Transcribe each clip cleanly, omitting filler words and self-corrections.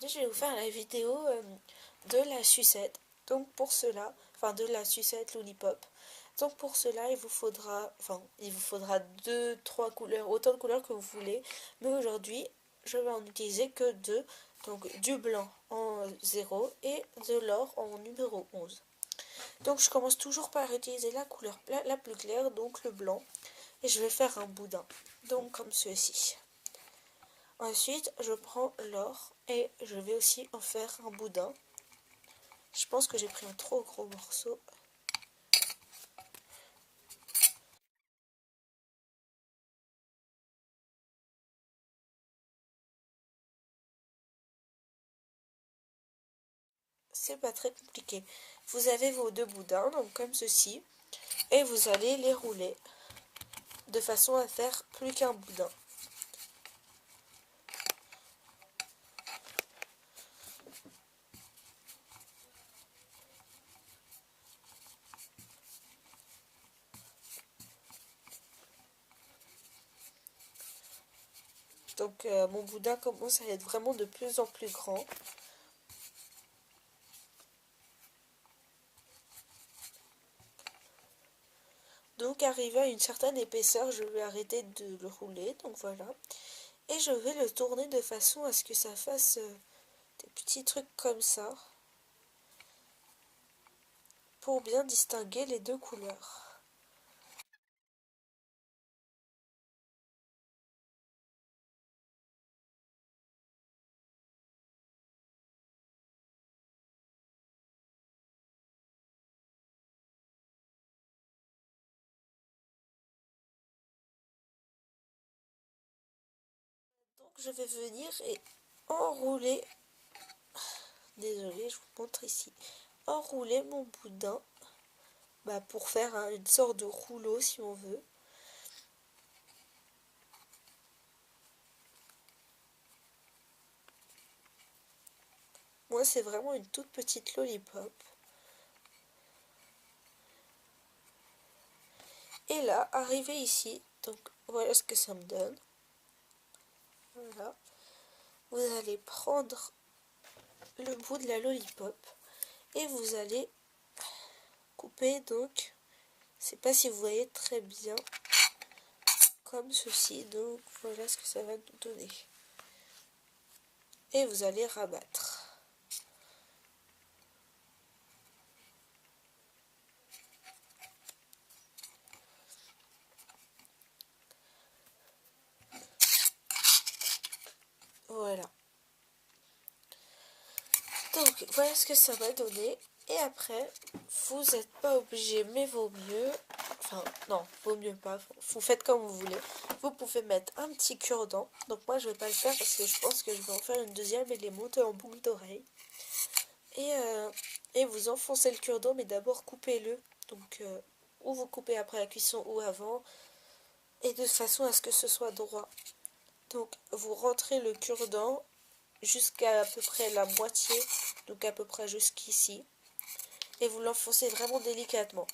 aujourd'hui je vais vous faire la vidéo de la sucette. Donc pour cela, enfin de la sucette lollipop. Donc pour cela il vous faudra 2-3 couleurs, autant de couleurs que vous voulez. Mais aujourd'hui je vais en utiliser que deux. Donc du blanc en 0 et de l'or en numéro 11. Donc je commence toujours par utiliser la couleur la plus claire, donc le blanc. Et je vais faire un boudin, donc comme ceci. Ensuite, je prends l'or et je vais aussi en faire un boudin. Je pense que j'ai pris un trop gros morceau. C'est pas très compliqué. Vous avez vos deux boudins, donc comme ceci, et vous allez les rouler de façon à faire plus qu'un boudin. Donc mon boudin commence à être vraiment de plus en plus grand. Donc arrivé à une certaine épaisseur, je vais arrêter de le rouler, donc voilà. Et je vais le tourner de façon à ce que ça fasse des petits trucs comme ça, pour bien distinguer les deux couleurs. Donc je vais venir et enrouler, désolée je vous montre ici, enrouler mon boudin pour faire une sorte de rouleau si on veut. Moi c'est vraiment une toute petite lollipop. Et là, arrivé ici, donc voilà ce que ça me donne. Voilà. Vous allez prendre le bout de la lollipop et vous allez couper, donc je sais pas si vous voyez très bien, comme ceci. Donc voilà ce que ça va nous donner. Et vous allez rabattre. Voilà. Donc voilà ce que ça va donner. Et après, vous n'êtes pas obligé, mais vaut mieux. Enfin, non, vaut mieux pas. Vous faites comme vous voulez. Vous pouvez mettre un petit cure-dent. Donc moi, je vais pas le faire parce que je pense que je vais en faire une deuxième et les monter en boucle d'oreille. Et vous enfoncez le cure-dent, mais d'abord coupez-le. Donc, ou vous coupez après la cuisson ou avant. Et de façon à ce que ce soit droit. Donc, vous rentrez le cure-dent jusqu'à peu près la moitié, donc à peu près jusqu'ici, et vous l'enfoncez vraiment délicatement.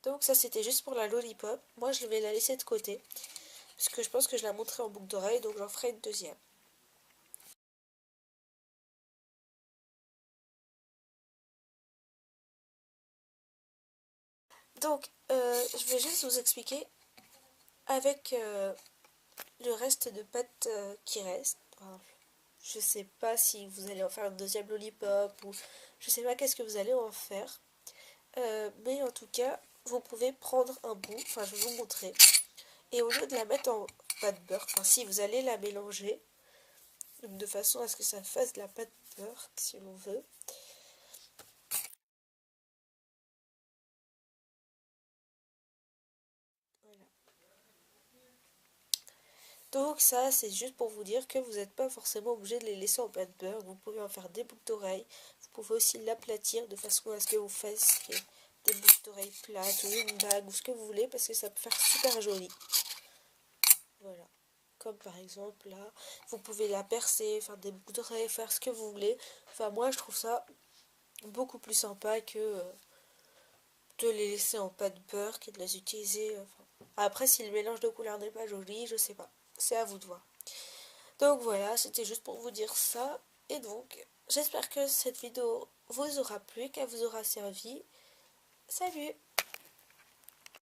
Donc ça c'était juste pour la lollipop. Moi je vais la laisser de côté parce que je pense que je la monterai en boucle d'oreille, donc j'en ferai une deuxième. Donc je vais juste vous expliquer avec le reste de pâte qui reste. Enfin, je sais pas si vous allez en faire une deuxième lollipop ou je sais pas qu'est-ce que vous allez en faire. Mais en tout cas, vous pouvez prendre un bout, enfin je vais vous montrer. Et au lieu de la mettre en pâte beurre, enfin si vous allez la mélanger, donc de façon à ce que ça fasse de la pâte beurre, si l'on veut. Voilà. Donc ça, c'est juste pour vous dire que vous n'êtes pas forcément obligé de les laisser en pâte beurre. Vous pouvez en faire des boucles d'oreilles. Vous pouvez aussi l'aplatir de façon à ce que vous fassiez des boucles d'oreilles plates ou une bague ou ce que vous voulez parce que ça peut faire super joli. Voilà. Comme par exemple là, vous pouvez la percer, faire des boucles d'oreilles, faire ce que vous voulez. Enfin moi je trouve ça beaucoup plus sympa que de les laisser en pâte beurre et de les utiliser. Enfin. Après si le mélange de couleurs n'est pas joli, je sais pas. C'est à vous de voir. Donc voilà, c'était juste pour vous dire ça. Et donc, j'espère que cette vidéo vous aura plu, qu'elle vous aura servi. Salut!